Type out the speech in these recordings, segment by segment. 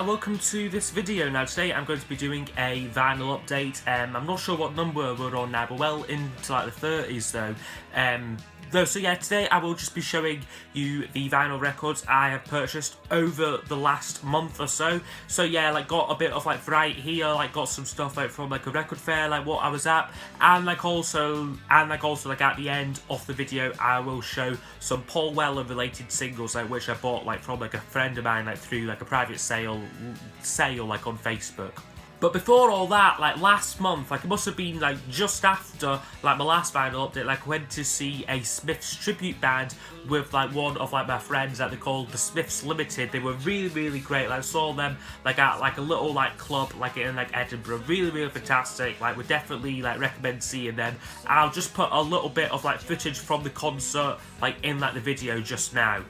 welcome to this video. Now today I'm going to be doing a vinyl update. I'm not sure what number we're on now, but well into like the 30s though. So yeah, today I will just be showing you the vinyl records I have purchased over the last month or so. So yeah, like got a bit of like variety here, like got some stuff like from like a record fair, like what I was at, and like also like at the end of the video I will show some Paul Weller related singles like which I bought like from like a friend of mine like through like a private sale like on Facebook. But before all that, like last month, like it must have been like just after like my last vinyl update, like I went to see a Smiths tribute band with like one of like my friends that they called the Smiths Limited. They were really great. Like I saw them like at like a little like club like in like Edinburgh. Really fantastic. Like would definitely like recommend seeing them. I'll just put a little bit of like footage from the concert like in like the video just now.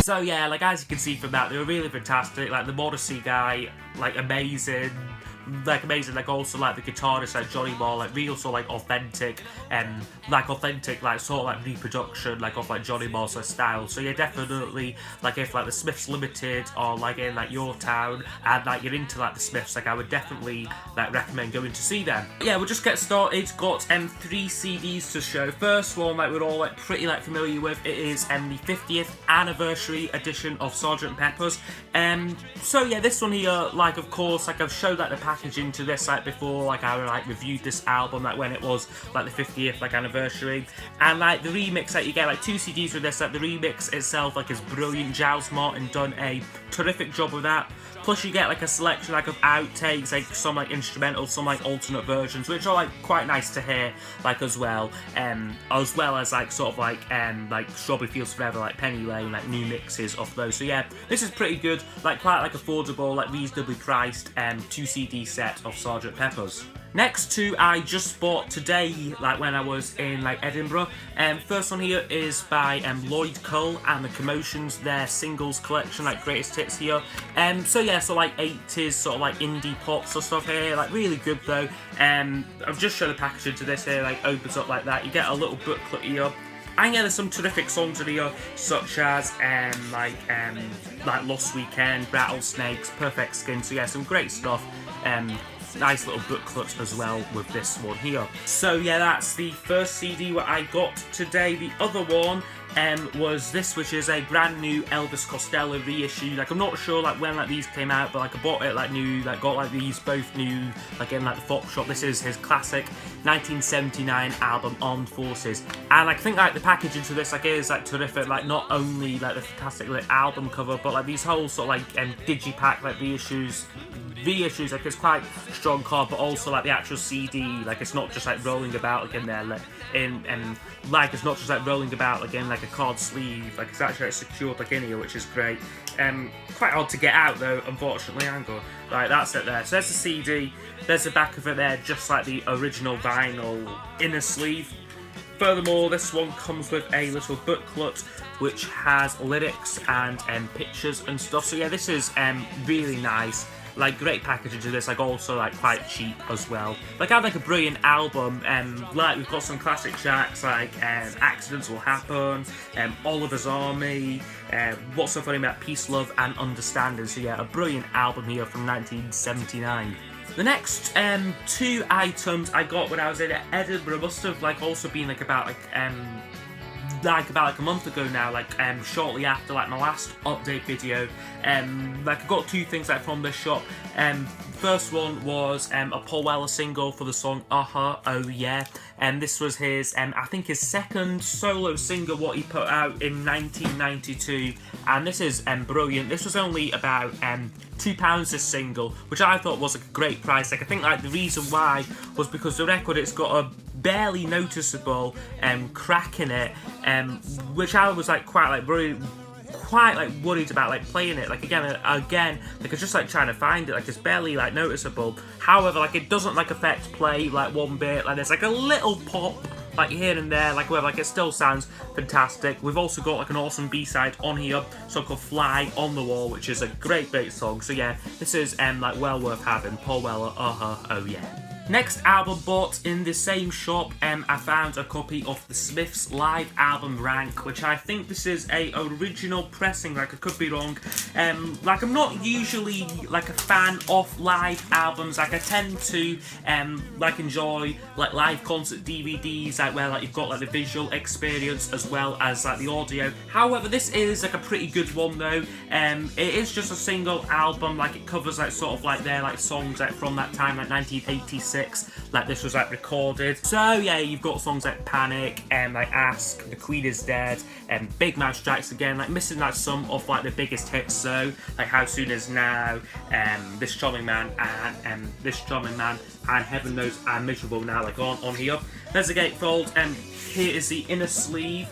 So yeah, like as you can see from that, they were really fantastic. Like the Morrissey guy, like amazing, like also like the guitarist like Johnny Marr, like real sort of like authentic, like sort of like reproduction like of like Johnny Marr's like, style. So yeah, definitely like if like the Smiths Limited or like in like your town and like you're into like the Smiths, like I would definitely like recommend going to see them. Yeah, we'll just get started. Got 3 CDs to show. First one like we're all like pretty like familiar with. It is the 50th anniversary edition of Sgt. Pepper's. So yeah, this one here, like of course, like I've showed like the packaging to this like before, like I like reviewed this album like when it was like the 50th like anniversary, and like the remix that you get, like 2 CDs with this, like the remix itself like is brilliant. Giles Martin done a terrific job with that. Plus you get like a selection like of outtakes, like some like instrumental, some like alternate versions, which are like quite nice to hear like as well as like sort of like Strawberry Fields Forever, like Penny Lane, like new mixes of those. So yeah, this is pretty good, like quite like affordable, like reasonably priced 2 CD set of Sgt. Pepper's. Next 2 I just bought today, like when I was in like Edinburgh. First one here is by Lloyd Cole and the Commotions, their singles collection, like greatest hits here. So yeah, so like 80s sort of like indie pop sort of stuff here, like really good though. I've just shown the packaging to this here, like opens up like that. You get a little booklet here. And yeah, there's some terrific songs in here, such as like Lost Weekend, Rattlesnakes, Perfect Skin. So yeah, some great stuff nice little booklet as well with this one here. So yeah, that's the first CD what I got today. The other one was this, which is a brand new Elvis Costello reissue. Like, I'm not sure like when like these came out, but like I bought it like new, like got like these both new, like in like the Fox shop. This is his classic 1979 album Armed Forces, and like, I think like the packaging to this like is like terrific. Like, not only like the fantastic like album cover, but like these whole sort of like digipack like reissues, like it's quite strong card, but also like the actual CD, like it's not just like rolling about like in there, like like it's not just like rolling about like in like a card sleeve, like it's actually like secured like in here, which is great. Quite hard to get out though, unfortunately. Hang on. Right, that's it there. So there's the CD, there's the back of it there, just like the original vinyl inner sleeve. Furthermore, this one comes with a little booklet which has lyrics and pictures and stuff. So yeah, this is really nice. Like, great packaging to this, like also like quite cheap as well. Like, I have like a brilliant album, like we've got some classic tracks like Accidents Will Happen, Oliver's Army, What's So Funny About Peace, Love and Understanding. So yeah, a brilliant album here from 1979. The next two items I got when I was in Edinburgh must have like also been like about a month ago now, like shortly after like my last update video. Like, I got two things like from this shop. First one was a Paul Weller single for the song Oh Yeah, and this was his I think his second solo single what he put out in 1992, and this is brilliant. This was only about £2 this single, which I thought was a great price. Like, I think like the reason why was because the record, it's got a barely noticeable crack in it, which I was like quite worried about like playing it. Like, again, like I was just like trying to find it, like it's barely like noticeable. However, like it doesn't like affect play like one bit. Like, there's like a little pop like here and there, like where like it still sounds fantastic. We've also got like an awesome B-side on here, song called Fly on the Wall, which is a great song. So yeah, this is like well worth having. Paul Weller, oh yeah. Next album bought in the same shop, I found a copy of the Smiths live album Rank, which I think this is a original pressing, like I could be wrong. Like, I'm not usually like a fan of live albums. Like, I tend to like enjoy like live concert DVDs, like where like you've got like the visual experience as well as like the audio. However, this is like a pretty good one though. It is just a single album, like it covers like sort of like their like songs like from that time, like 1986. Like, this was like recorded. So yeah, you've got songs like Panic and like Ask, The Queen Is Dead, and Big Mouth Strikes Again, like missing like some of like the biggest hits, so like How Soon Is Now, This Charming Man and Heaven Knows I'm Miserable Now, like on here. There's the gatefold, here is the inner sleeve,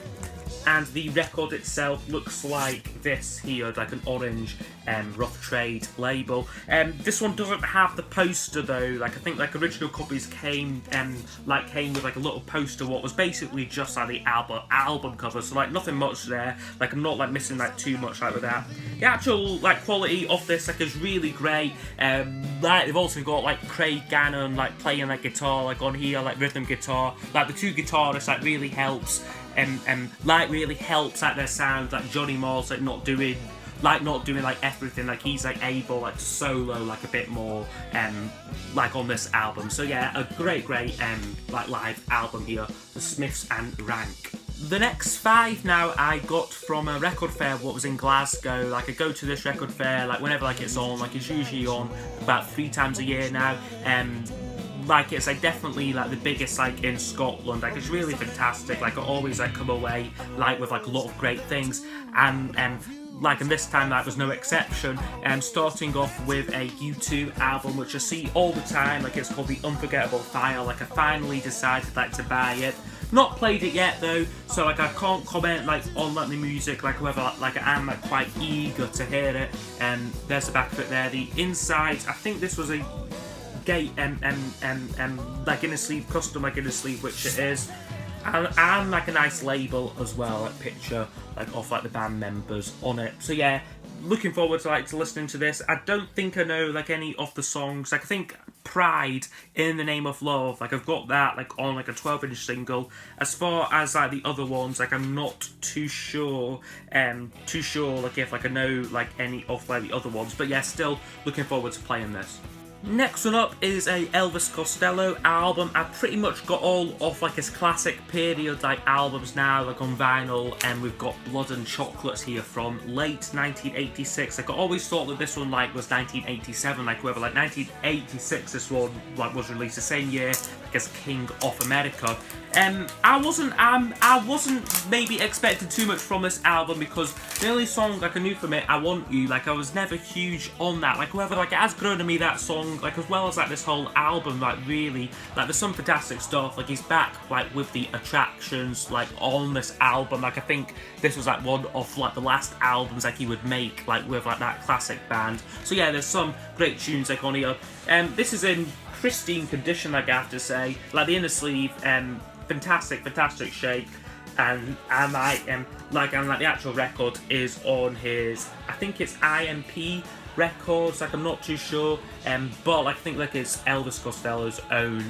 and the record itself looks like this here, like an orange Rough Trade label. This one doesn't have the poster though. Like, I think like original copies came with like a little poster, what was basically just like the album cover. So like nothing much there. Like, I'm not like missing like too much like with that. The actual like quality of this like is really great. Like, they've also got like Craig Gannon like playing like guitar like on here, like rhythm guitar. Like, the two guitarists like really helps. Really helps like their sound. Like, Johnny Moore's like not doing like everything. Like, he's like able like to solo like a bit more like on this album. So yeah, a great like live album here, the Smiths and Rank. The next 5 now I got from a record fair what was in Glasgow. Like, I go to this record fair like whenever like it's on. Like, it's usually on about 3 times a year now. Like, it's like definitely like the biggest like in Scotland. Like, it's really fantastic. Like, I always like come away like with like a lot of great things, and like, and this time that was no exception. Starting off with a U2 album, which I see all the time. Like, it's called The Unforgettable File. Like, I finally decided like to buy it. Not played it yet though, so like I can't comment like on like the music, like whether like I am like quite eager to hear it. And there's the back of it there. The inside, I think this was a gate like inner sleeve, custom like inner sleeve, which it is, and like a nice label as well, like picture like of like the band members on it. So yeah, looking forward to listening to this. I don't think I know like any of the songs. Like, I think Pride, In the Name of Love, like I've got that like on like a 12-inch single. As far as like the other ones, like I'm not too sure like if like I know like any of like the other ones. But yeah, still looking forward to playing this. Next one up is a Elvis Costello album. I've pretty much got all of like his classic period like albums now, like on vinyl, and we've got Blood and Chocolates here from late 1986. Like I always thought that this one like was 1987, like whoever, like 1986 this one like was released the same year like as King of America. I wasn't maybe expecting too much from this album because the only song like I knew from it, I Want You, like I was never huge on that. Like whoever, like it has grown to me, that song, like as well as like this whole album, like really, like there's some fantastic stuff. Like he's back like with the Attractions like on this album. Like I think this was like one of like the last albums like he would make like with like that classic band. So yeah, there's some great tunes like on here. This is in pristine condition, like I have to say. Like the inner sleeve, fantastic shape, and the actual record is on his, I think it's IMP Records, like I'm not too sure, but like I think like it's Elvis Costello's own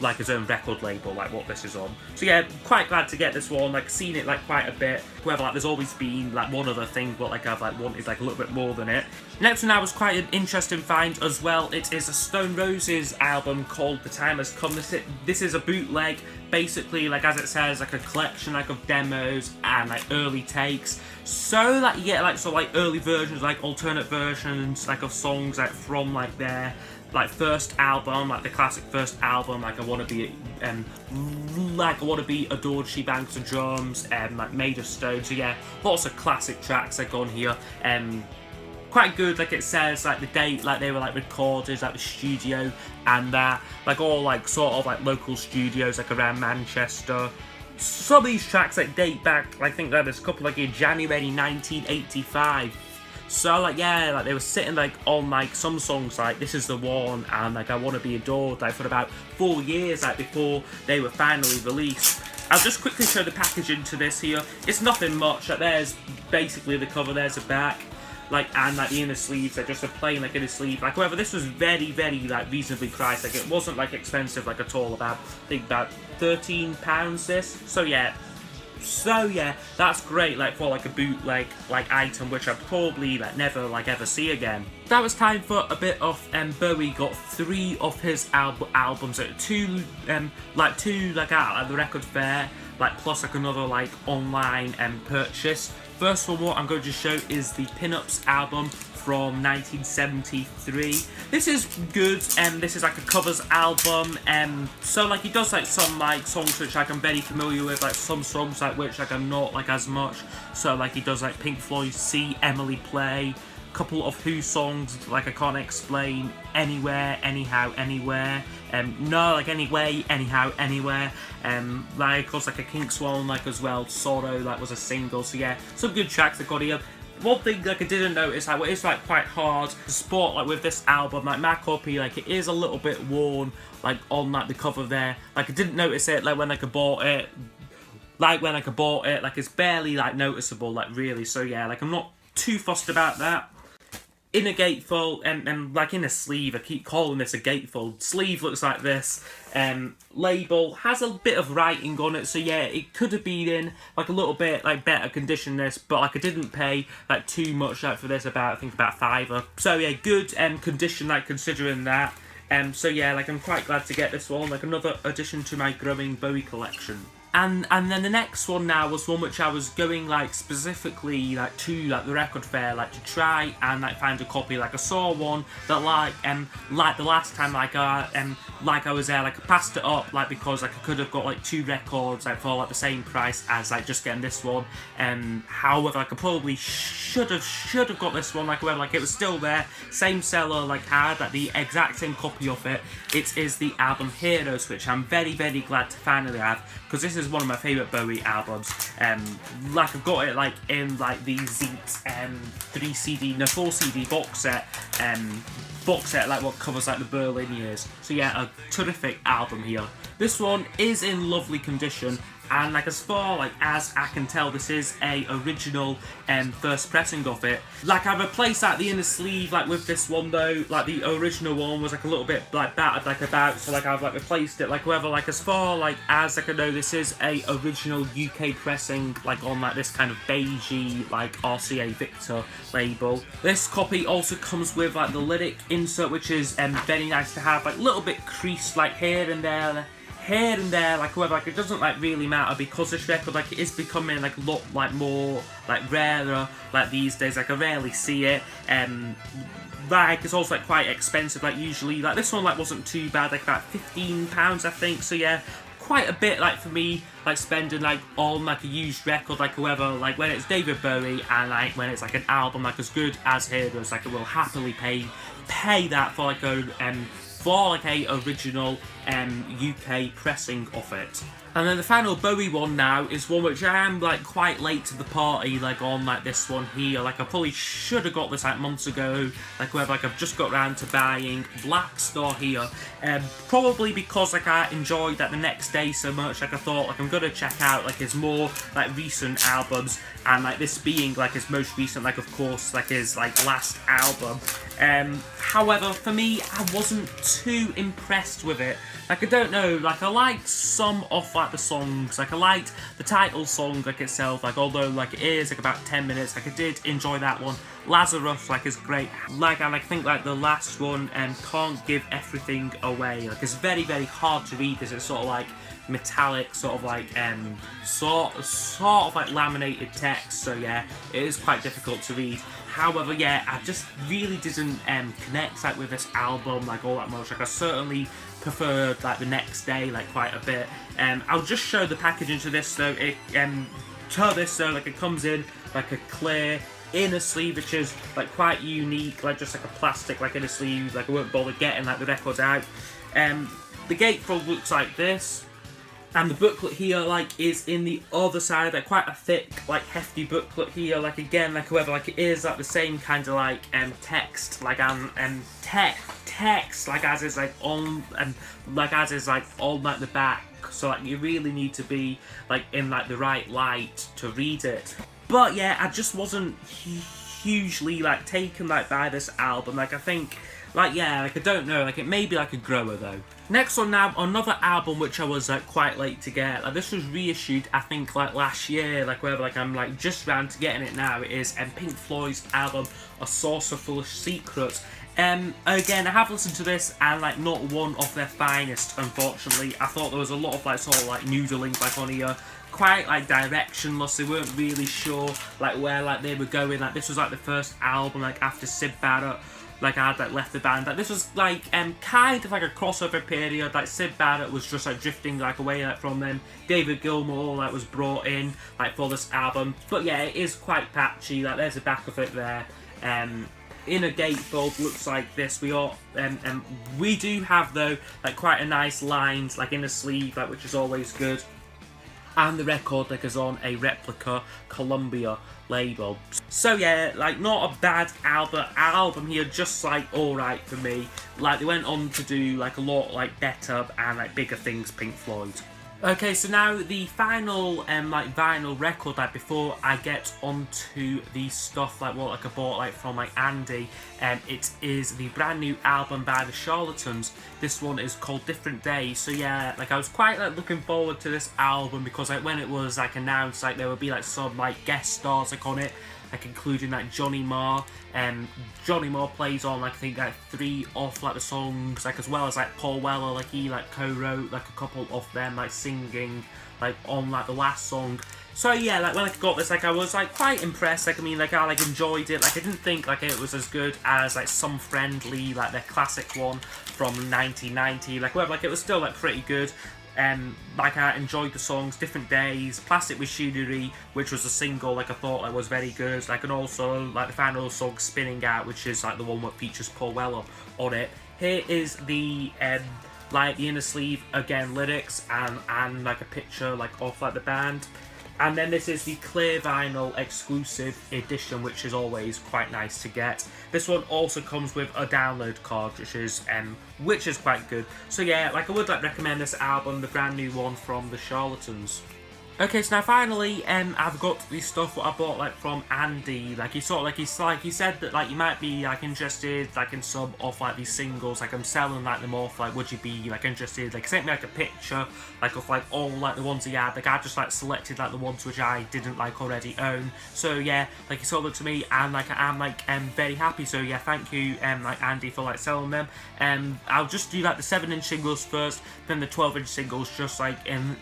like his own record label, like what this is on. So yeah, quite glad to get this one, like seen it like quite a bit. However, like there's always been like one other thing, but like I've like wanted like a little bit more than it. Next one now was quite an interesting find as well. It is a Stone Roses album called The Time Has Come. This is a bootleg, basically, like as it says, like a collection like of demos and like early takes. So like you get like early versions, like alternate versions like of songs like from like their like first album, like the classic first album, like I Wanna Be Adored, She Bangs the Drums, like Made of Stone. So yeah, lots of classic tracks like on here. Quite good, like it says like the date, like they were like recorded like the studio and that, like all like sort of like local studios like around Manchester. Some of these tracks like date back, I think that there's a couple like in January 1985. So like yeah, like they were sitting like on like some songs like This Is the One and like I Wanna Be Adored like for about 4 years like before they were finally released. I'll just quickly show the packaging to this here. It's nothing much, like there's basically the cover, there's the back, like and like the inner sleeves, like just a plain like inner sleeve. Like however, this was very like reasonably priced, like it wasn't like expensive like at all, I think about £13 this. So yeah, that's great like for like a bootleg like item, which I'd probably like never like ever see again. That was time for a bit of Bowie. Got 3 of his albums at two out at the record fair, like plus like another like online purchase. First one, what I'm going to show is the Pinups album from 1973. This is good, this is like a covers album, so like he does like some like songs which like I'm very familiar with, like some songs like which like I'm not like as much, so like he does like Pink Floyd, See Emily Play, couple of Who songs like I Can't Explain, Anywhere, Anyhow, Anywhere, No, like Anyway, Anyhow, Anywhere, like of course like a Kinks one like as well, Sorrow like was a single. So yeah, some good tracks I got here. One thing like I didn't notice, like it's like quite hard to spot like with this album, like my copy, like it is a little bit worn like on like the cover there. Like I didn't notice it like when I bought it. Like it's barely like noticeable, like really. So yeah, like I'm not too fussed about that. In a gatefold, and like in a sleeve, I keep calling this a gatefold. Sleeve looks like this. Label has a bit of writing on it, so yeah, it could have been in like a little bit like better condition this, but like I didn't pay like too much like for this, I think about £5. So yeah, good condition like considering that. So yeah, like I'm quite glad to get this one, like another addition to my growing Bowie collection. And then the next one now was one which I was going like specifically like to like the record fair like to try and like find a copy. Like I saw one that like the last time like I was there, like I passed it up like because like I could have got like 2 records like for like the same price as like just getting this one. However, like I probably should have got this one, like however, like it was still there, same seller like had like the exact same copy of it. It is the album Heroes, which I'm very glad to finally have, because this is one of my favourite Bowie albums. Like I've got it like in like the Zeet 4 CD box set, like what covers like the Berlin years. So yeah, a terrific album here. This one is in lovely condition. and like as far like as I can tell, this is a original first pressing of it. Like I replaced like the inner sleeve like with this one though. Like the original one was like a little bit like battered like about, so like I've like replaced it like whoever. Like as far like as I can know, this is a original UK pressing like on like this kind of beigey like RCA Victor label. This copy also comes with like the lyric insert, which is very nice to have, like a little bit creased like here and there like whoever. Like it doesn't like really matter because this record like it is becoming like a lot like more like rarer like these days. Like I rarely see it. Like it's also like quite expensive. Like usually like this one like wasn't too bad, like about £15 I think. So yeah, quite a bit like for me like spending like on like a used record like whoever, like when it's David Bowie and like when it's like an album like as good as Heroes, like I will happily pay that for like a original UK pressing of it. And then the final Bowie one now is one which I am like quite late to the party like on like this one here. Like I probably should have got this like months ago, like where like I've just got around to buying Black Star here. Probably because like I enjoyed that the next day so much, like I thought like I'm gonna check out like his more like recent albums, and like this being like his most recent, like of course like his like last album. However, for me, I wasn't too impressed with it. Like I don't know, like I liked some of like the songs, like I liked the title song like itself, like although like it is like about 10 minutes, like I did enjoy that one. Lazarus like is great, like I like think like the last one Can't Give Everything Away, like it's very hard to read because it's sort of like metallic sort of like sort of like laminated text, so yeah, it is quite difficult to read. However, yeah, I just really didn't connect like with this album like all that much. Like I certainly preferred like the next day like quite a bit. I'll just show the packaging to this though. It like it comes in like a clear inner sleeve, which is like quite unique, like just like a plastic like inner sleeve. Like I won't bother getting like the records out. The gatefold looks like this. And the booklet here, like, is in the other side, like, quite a thick, like, hefty booklet here, like, again, like, whoever, like, it is, like, the same kind of, like, text, like, text, like, as is, like, on, like, as is, like, on, like, the back, so, like, you really need to be, like, in, like, the right light to read it. But, yeah, I just wasn't hugely, like, taken, like, by this album, like, I think, like, yeah, like, I don't know, like, it may be, like, a grower, though. Next one now, another album which I was, like, quite late to get. Like, this was reissued, I think, like, last year, like, wherever, like, I'm, like, just round to getting it now. It is Pink Floyd's album, A Saucer Full of Secrets. Again, I have listened to this, and, like, not one of their finest, unfortunately. I thought there was a lot of, like, sort of, like, noodling, like, on here. Quite like directionless, they weren't really sure like where like they were going. Like this was like the first album like after Syd Barrett like I had like left the band. Like this was like kind of like a crossover period. Like Syd Barrett was just like drifting like away like from them. David Gilmour like was brought in like for this album. But yeah, it is quite patchy. Like there's the back of it there. Inner gatefold looks like this. We do have though like quite a nice lines like in the sleeve, like which is always good. And the record like is on a replica Columbia label. So yeah, like not a bad album here, just like alright for me. Like they went on to do like a lot like better and like bigger things, Pink Floyd. Okay, so now the final like vinyl record, like before I get onto the stuff like what like I bought like from like Andy, it is the brand new album by the Charlatans. This one is called Different Day. So yeah, like I was quite like looking forward to this album because like when it was like announced, like there would be like some like guest stars like on it, like including like Johnny Marr. Johnny Marr plays on like I think like 3 of like the songs, like as well as like Paul Weller, like he like co-wrote like a couple of them like singing like on like the last song. So yeah, like when I got this, like I was like quite impressed. Like I mean, like I like enjoyed it. Like I didn't think like it was as good as like Some Friendly, like their classic one from 1990. Like whatever, like it was still like pretty good. Like I enjoyed the songs, Different Days, Plastic Machinery, which was a single, like I thought like was very good. Like and also like the final song, Spinning Out, which is like the one that features Paul Weller on it. Here is the like the inner sleeve again, lyrics and like a picture like of like the band. And then this is the clear vinyl exclusive edition, which is always quite nice to get. This one also comes with a download card, which is quite good. So yeah, like I would like recommend this album, the brand new one from the Charlatans. Okay, so now finally, I've got the stuff what I bought like from Andy. Like he sort of he said that like you might be like interested like in some of like these singles. Like I'm selling like them off. Like would you be like interested? Like sent me like a picture like of like all like the ones he had. Like I just like selected like the ones which I didn't like already own. So yeah, like he sold it to me, and like I'm like very happy. So yeah, thank you like Andy for like selling them. I'll just do like the 7-inch singles first, then the 12-inch singles just like in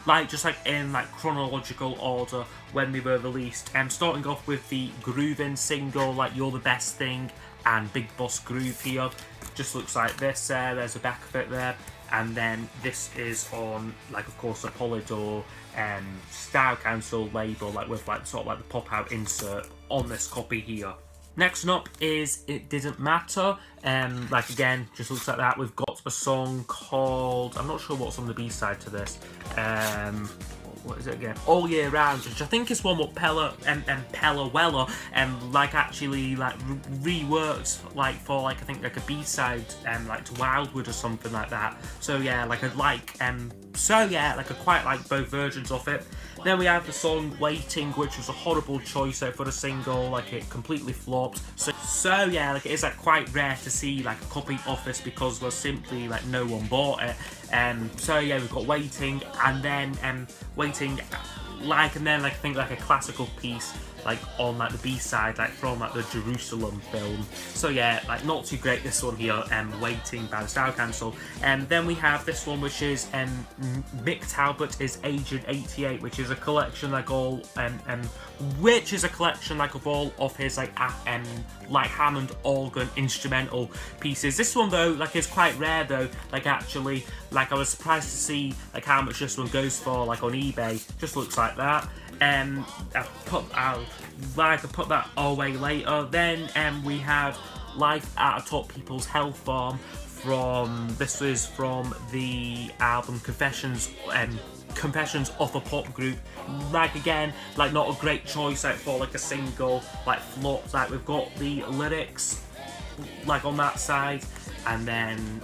like just like in like chronological order when they were released. Starting off with the Groovin single, like You're the Best Thing and Big Boss Groove here. Just looks like this. There's a back of it there, and then this is on like of course the Polydor Style Council label, like with like sort of like the pop out insert on this copy here. Next up is It Didn't Matter. Like again, just looks like that. We've got a song called, I'm not sure what's on the B-side to this. What is it again? All Year Round, which I think is one what Pella Weller like actually like reworked like for like I think like a B-side like to Wildwood or something like that. So yeah, like I like I quite like both versions of it. Then we have the song Waiting, which was a horrible choice for the single, like it completely flopped. So yeah, like it is like quite rare to see like a copy of this because there's simply like no one bought it. So yeah, we've got Waiting, and then Waiting, like, and then like I think like a classical piece like on like the B-side, like from like the Jerusalem film. So yeah, like not too great this one here, Waiting by the Style Council. Then we have this one which is Mick Talbot is Agent 88, which is a collection like all which is a collection like of all of his like Hammond organ instrumental pieces. This one though like is quite rare though, like actually like I was surprised to see like how much this one goes for like on eBay. Just looks like that. I'll put that away later. Then we have Life at a Top People's Health Farm this is from the album Confessions of a Pop Group. Like again, like not a great choice like for like a single, like flopped. Like we've got the lyrics like on that side, and then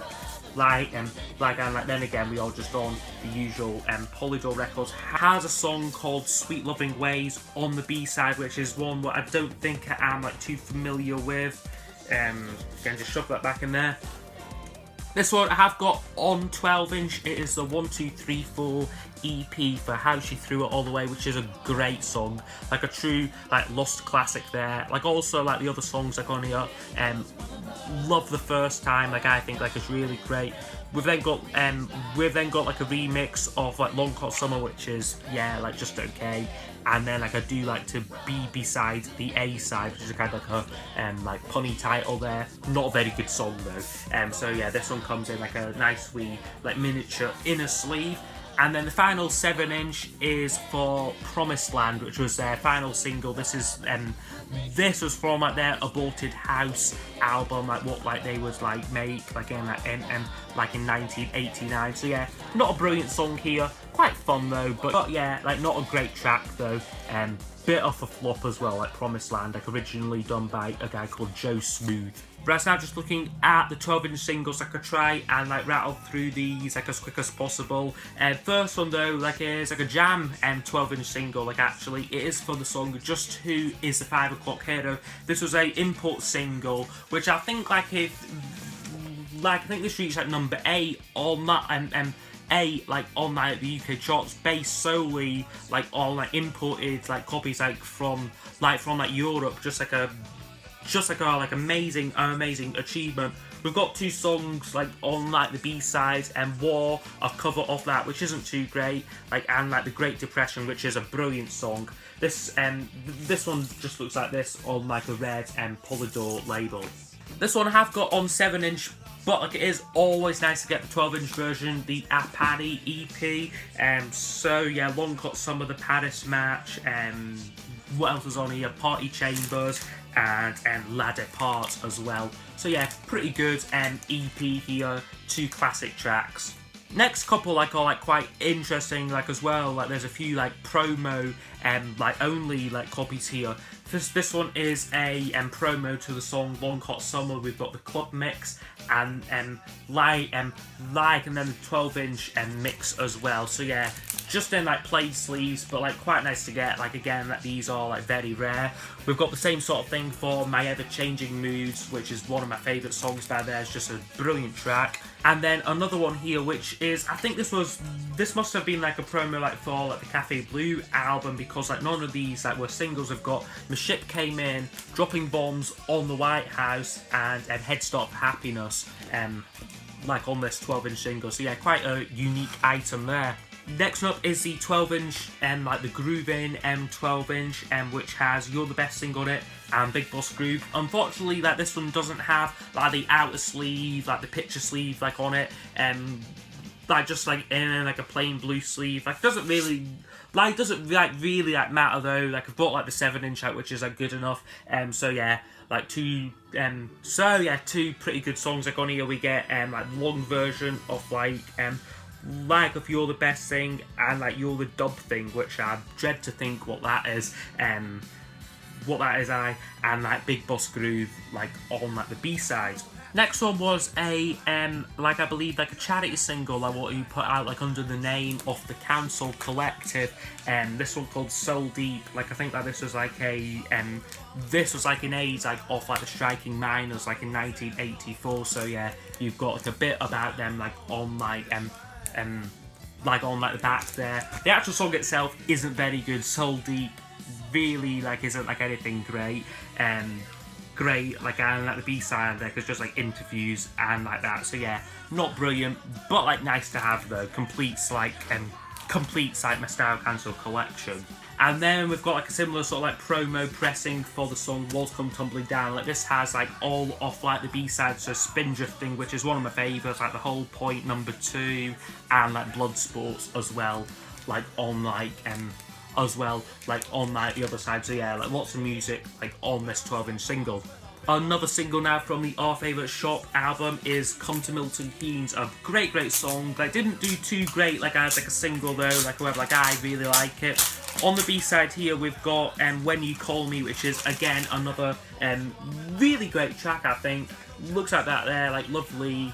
then again we are just on the usual Polydor Records has a song called Sweet Loving Ways on the B-side, which is one that I don't think I am like too familiar with. Again, just shove that back in there. This one I have got on 12-inch. It is the 1, 2, 3, 4 EP for How She Threw It All Away, which is a great song, like a true like lost classic there. Like also like the other songs like on here, Love the First Time, like I think like is really great. We've then got like a remix of like Long Hot Summer, which is yeah like just okay. And then like I do like to be beside the A side, which is kind of like a like punny title there. Not a very good song though. So yeah, this one comes in like a nice wee like miniature inner sleeve. And then the final 7-inch is for Promised Land, which was their final single. This was from like their Aborted House album, like what like they would like make like in 1989. So yeah, not a brilliant song here, quite fun though, but yeah, like not a great track though. Bit off a flop as well, like Promised Land, like originally done by a guy called Joe Smooth. Right now, just looking at the 12-inch singles, I could try and like rattle through these like as quick as possible. First one though, like is like a Jam 12-inch single. Like actually, it is for the song Just Who Is the 5 O'Clock Hero. This was a import single, which I think like I think this reached like number 8 on that like on like the UK charts, based solely like on like imported like copies like from Europe. Just like amazing achievement. We've got 2 songs like on like the B-sides, and War, a cover of that, which isn't too great, like, and like The Great Depression, which is a brilliant song. This one just looks like this on like a red Polydor label. This one I have got on 7-inch, but like it is always nice to get the 12-inch version, the Apathy EP. So yeah, Long Hot Summer, the Paris Match, what else was on here? Party Chambers and La Depart as well. So yeah, pretty good EP here, 2 classic tracks. Next couple like are like quite interesting like as well. Like there's a few like promo like only like copies here. This one is a promo to the song Long Hot Summer. We've got the club mix and like and then the 12-inch mix as well. So yeah, just in like plain sleeves, but like quite nice to get. Like again, that these are like very rare. We've got the same sort of thing for My Ever Changing Moods, which is one of my favourite songs by there. It's just a brilliant track. And then another one here, which is, I think this must have been like a promo like for like the Cafe Blue album, because like none of these like were singles. We've got My Ship Came In, Dropping Bombs on the White House, and Head Start Happiness, like on this 12-inch single. So yeah, quite a unique item there. Next up is the 12-inch, like the Groovin' 12-inch, which has You're the Best Thing on it and Big Boss Groove. Unfortunately, like this one doesn't have like the outer sleeve, like the picture sleeve, like on it, like just like in like a plain blue sleeve. Like doesn't really matter though. Like I've bought like the 7-inch out, which is like good enough. So yeah. Like two pretty good songs. Like on here we get like long version of like of You're the Best Thing and like You're the Dub Thing, which I dread to think what that is. And like Big Boss Groove like on like the B-side. Next one was a like I believe like a charity single like what you put out like under the name of the Council Collective, this one called Soul Deep. Like I think that this was like a this was like an aid like off like the striking miners like in 1984. So yeah, you've got like a bit about them like on like on like the back there. The actual song itself isn't very good. Soul Deep really like isn't like anything great. Like and like the B-side there, because just like interviews and like that. So yeah, not brilliant, but like nice to have though. Completes my Style Council collection. And then we've got like a similar sort of like promo pressing for the song Walls Come Tumbling Down. Like this has like all off like the B-side, so Spin Drifting, which is one of my favourites, like The Whole Point #2, and like Blood Sports as well, like on like on like the other side. So yeah, like lots of music like on this 12-inch single. Another single now from the Our Favourite Shop album is Come to Milton Keynes, a great song. Like didn't do too great like as like a single though, like however like I really like it. On the B-side here we've got When You Call Me, which is again another really great track. I think looks like that there, like lovely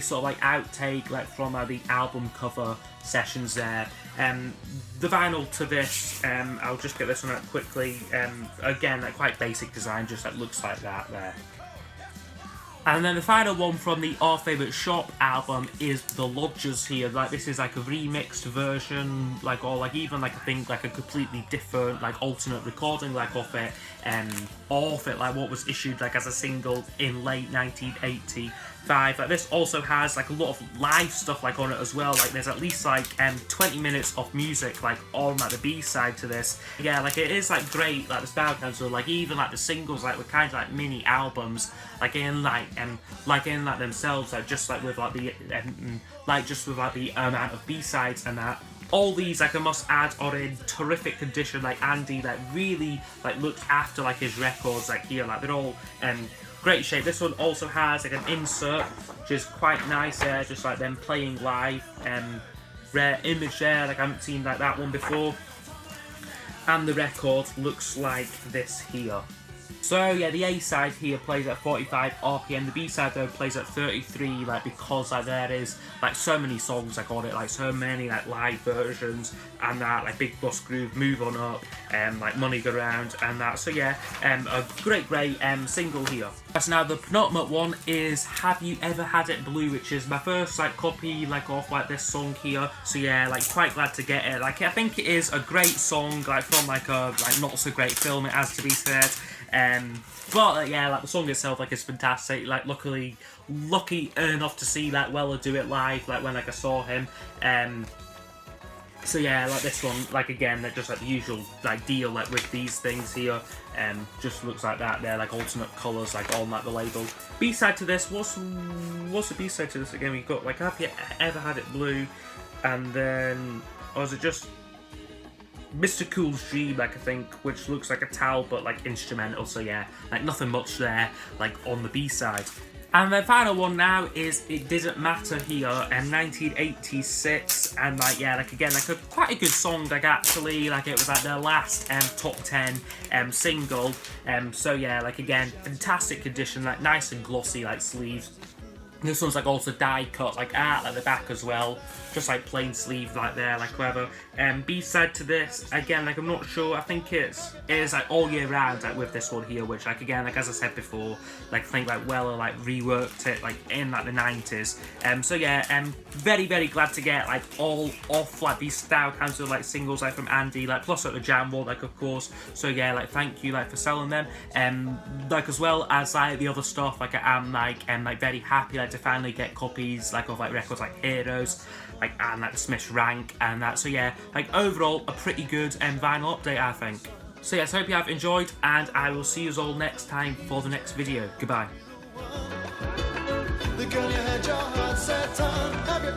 sort of like outtake like from the album cover sessions there. The vinyl to this, I'll just get this one out quickly. Again, like quite basic design, just like looks like that there. And then the final one from the Our Favourite Shop album is The Lodgers here. Like this is like a remixed version, like or like even like I think like a completely different like alternate recording like off it like what was issued like as a single in late 1985. Like this also has like a lot of live stuff like on it as well. Like there's at least like 20 minutes of music like on like the B-side to this. Yeah, like it is like great, like the Style Council, like even like the singles like were kind of like mini albums, like in themselves, like just like with like the amount of B-sides and that. All these, like I must add, are in terrific condition. Like Andy, like really like looked after like his records. Like here, like they're all great shape. This one also has like an insert, which is quite nice there, just like them playing live. Rare image there, like I haven't seen like that one before. And the record looks like this here. So yeah, the A side here plays at 45 RPM, the B side though plays at 33, like because like there is like so many songs like on it, like so many like live versions and that, like Big Boss Groove, Move On Up, like Money Go Round and that. So yeah, a great single here. So now the penultimate one is Have You Ever Had It Blue, which is my first like copy like of like this song here. So yeah, like quite glad to get it. Like I think it is a great song, like from like a like not so great film, it has to be said. But yeah, like the song itself like is fantastic. Like lucky enough to see like Weller do it live, like when like I saw him. So yeah, like this one, like again, they're just like the usual like deal like with these things here. Just looks like that. They're like alternate colours like on like the label. B-side to this, what's the B-side to this again? We've got like Have You Ever Had It Blue, and then or is it just Mr. Cool's Dream, like I think, which looks like a Talbot like instrumental. So yeah, like nothing much there like on the B-side. And the final one now is It Didn't Matter Here, 1986, and like, yeah, like again, like quite a good song, like actually, like it was like their last top 10 single, so yeah, like again, fantastic condition, like nice and glossy, like sleeves. This one's like also die cut, like art at the back as well, just like plain sleeve like there, like whatever. B-side to this, again, like I'm not sure, I think it is like all year round, like with this one here, which like again, like as I said before, like I think like Weller like reworked it like in like the 90s. So yeah, very, very glad to get like all off like these style kinds of like singles like from Andy, like plus like the Jam Wall, like of course. So yeah, like thank you like for selling them. Like as well as like the other stuff, like I am like very happy like to finally get copies like of like records like Heroes, like and like the Smiths Rank and that. So yeah, like overall a pretty good vinyl update, I think. So yes, I hope you have enjoyed, and I will see you all next time for the next video. Goodbye. The girl you had your heart set on, have you